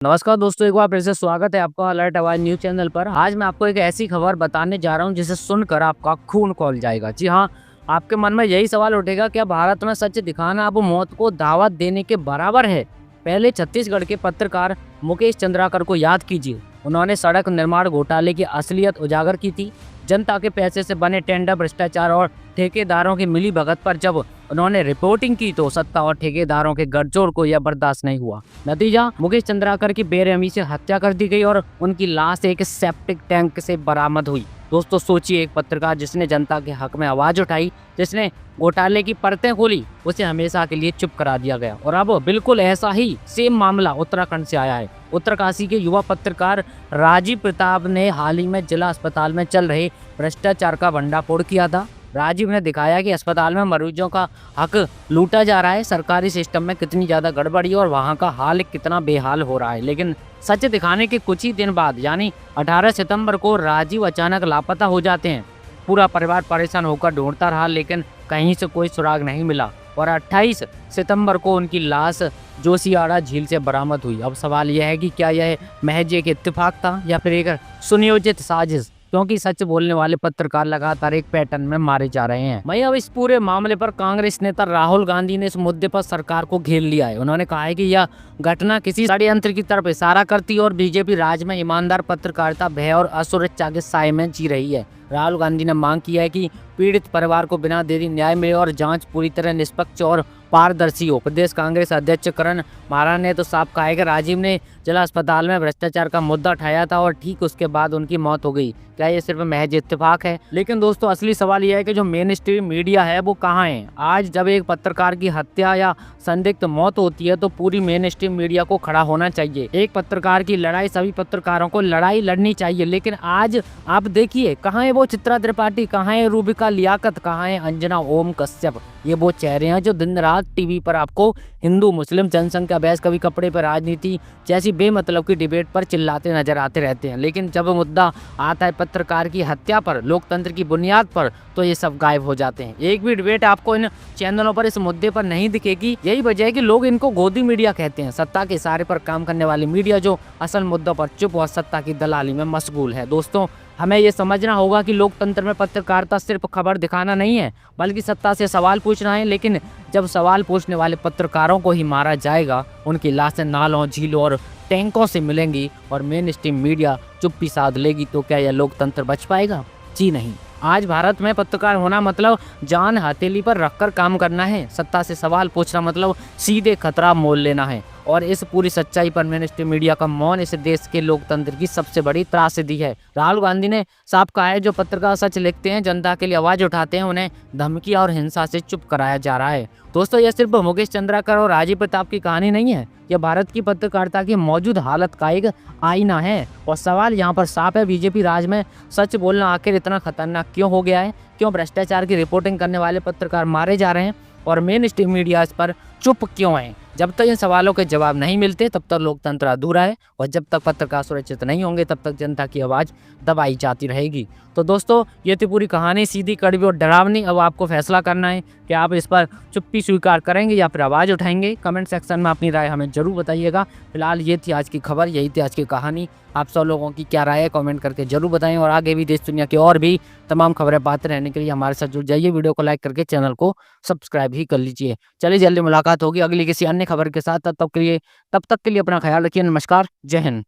नमस्कार दोस्तों, एक बार फिर से स्वागत है आपका अलर्ट आवाज न्यूज चैनल पर। आज मैं आपको एक ऐसी खबर बताने जा रहा हूं जिसे सुनकर आपका खून खौल जाएगा। जी हाँ, आपके मन में यही सवाल उठेगा, क्या भारत में सच दिखाना अब मौत को दावत देने के बराबर है? पहले छत्तीसगढ़ के पत्रकार मुकेश चंद्राकर को याद कीजिए। उन्होंने सड़क निर्माण घोटाले की असलियत उजागर की थी। जनता के पैसे से बने टेंडर, भ्रष्टाचार और ठेकेदारों की मिलीभगत पर जब उन्होंने रिपोर्टिंग की तो सत्ता और ठेकेदारों के गठजोड़ को यह बर्दाश्त नहीं हुआ। नतीजा, मुकेश चंद्राकर की बेरहमी से हत्या कर दी गई और उनकी लाश एक सेप्टिक टैंक से बरामद हुई। दोस्तों सोचिए, एक पत्रकार जिसने जनता के हक में आवाज उठाई, जिसने घोटाले की परतें खोली, उसे हमेशा के लिए चुप करा दिया गया। और अब बिल्कुल ऐसा ही सेम मामला उत्तराखंड से आया है। उत्तरकाशी के युवा पत्रकार राजीव प्रताप ने हाल ही में जिला अस्पताल में चल रहे भ्रष्टाचार का भंडाफोड़ किया था। राजीव ने दिखाया कि अस्पताल में मरीजों का हक लूटा जा रहा है, सरकारी सिस्टम में कितनी ज़्यादा गड़बड़ी और वहाँ का हाल कितना बेहाल हो रहा है। लेकिन सच दिखाने के कुछ ही दिन बाद यानी 18 सितंबर को राजीव अचानक लापता हो जाते हैं। पूरा परिवार परेशान होकर ढूंढता रहा, लेकिन कहीं से कोई सुराग नहीं मिला और 28 सितंबर को उनकी लाश जोशियाड़ा झील से बरामद हुई। अब सवाल यह है कि क्या यह महज एक इत्तेफाक था या फिर एक सुनियोजित साजिश, क्योंकि सच बोलने वाले पत्रकार लगातार एक पैटर्न में मारे जा रहे हैं। वहीं अब इस पूरे मामले पर कांग्रेस नेता राहुल गांधी ने इस मुद्दे पर सरकार को घेर लिया है। उन्होंने कहा है कि यह घटना किसी षड्यंत्र की तरफ इशारा करती है और बीजेपी राज्य में ईमानदार पत्रकारिता भय और असुरक्षा के साए में जी रही है। राहुल गांधी ने मांग की है कि पीड़ित परिवार को बिना देरी न्याय मिले और जांच पूरी तरह निष्पक्ष और पारदर्शी हो। प्रदेश कांग्रेस अध्यक्ष करण महाराज ने तो साफ कहा है कि राजीव ने जिला अस्पताल में भ्रष्टाचार का मुद्दा उठाया था और ठीक उसके बाद उनकी मौत हो गई। क्या ये सिर्फ महज इत्तेफाक है? लेकिन दोस्तों असली सवाल यह है कि जो मेन स्ट्रीम मीडिया है वो कहाँ है? आज जब एक पत्रकार की हत्या या संदिग्ध मौत होती है तो पूरी मेन स्ट्रीम मीडिया को खड़ा होना चाहिए। एक पत्रकार की लड़ाई सभी पत्रकारों को लड़ाई लड़नी चाहिए। लेकिन आज आप देखिए, कहाँ है वो चित्रा त्रिपाठी, कहाँ है रूबिका लियाकत, कहाँ है अंजना ओम कश्यप? ये वो चेहरे हैं जो दिन रात टीवी पर आपको हिंदू मुस्लिम जनसंख्या बहस, कभी कपड़े पर राजनीति जैसी बेमतलब की डिबेट पर चिल्लाते नजर आते रहते हैं। लेकिन जब मुद्दा आता है पत्रकार की हत्या पर, लोकतंत्र की बुनियाद पर, तो ये सब गायब हो जाते हैं। एक भी डिबेट आपको इन चैनलों पर इस मुद्दे पर नहीं दिखेगी। यही वजह है कि लोग इनको गोदी मीडिया कहते हैं, सत्ता के इशारे पर काम करने वाली मीडिया जो असल मुद्दों पर चुप और सत्ता की दलाली में मशगूल है। दोस्तों हमें ये समझना होगा कि लोकतंत्र में पत्रकारिता सिर्फ खबर दिखाना नहीं है, बल्कि सत्ता से सवाल पूछना है। लेकिन जब सवाल पूछने वाले पत्रकारों को ही मारा जाएगा, उनकी लाशें नालों, झीलों और टैंकों से मिलेंगी और मेन स्ट्रीम मीडिया चुप्पी साध लेगी, तो क्या यह लोकतंत्र बच पाएगा? जी नहीं। आज भारत में पत्रकार होना मतलब जान हथेली पर रखकर काम करना है। सत्ता से सवाल पूछना मतलब सीधे खतरा मोल लेना है। और इस पूरी सच्चाई पर मेन स्ट्रीम मीडिया का मौन इस देश के लोकतंत्र की सबसे बड़ी त्रासदी है। राहुल गांधी ने साफ कहा है, जो पत्रकार सच लिखते हैं, जनता के लिए आवाज उठाते हैं, उन्हें धमकी और हिंसा से चुप कराया जा रहा है। दोस्तों यह सिर्फ मुकेश चंद्राकर और राजीव प्रताप की कहानी नहीं है, यह भारत की पत्रकारिता की मौजूद हालत का एक आईना है। और सवाल यहाँ पर साफ है, बीजेपी राज में सच बोलना आखिर इतना खतरनाक क्यों हो गया है? क्यों भ्रष्टाचार की रिपोर्टिंग करने वाले पत्रकार मारे जा रहे हैं और मेन स्ट्रीम मीडिया इस पर चुप क्यों है? जब तक इन सवालों के जवाब नहीं मिलते तब तक लोकतंत्र अधूरा है, और जब तक पत्रकार सुरक्षित नहीं होंगे तब तक जनता की आवाज़ दबाई जाती रहेगी। तो दोस्तों ये थी पूरी कहानी, सीधी, कड़वी और डरावनी। अब आपको फैसला करना है कि आप इस पर चुप्पी स्वीकार करेंगे या फिर आवाज़ उठाएंगे। कमेंट सेक्शन में अपनी राय हमें जरूर बताइएगा। फिलहाल ये थी आज की खबर, यही थी आज की कहानी। आप सब लोगों की क्या राय है कमेंट करके जरूर बताएं, और आगे भी देश दुनिया की और भी तमाम खबरें पाते रहने के लिए हमारे साथ जुड़ जाइए। वीडियो को लाइक करके चैनल को सब्सक्राइब ही कर लीजिए। चलिए जल्दी मुलाकात होगी अगली किसी अन्य खबर के साथ। तब तक के लिए अपना ख्याल रखिए। नमस्कार, जय हिंद।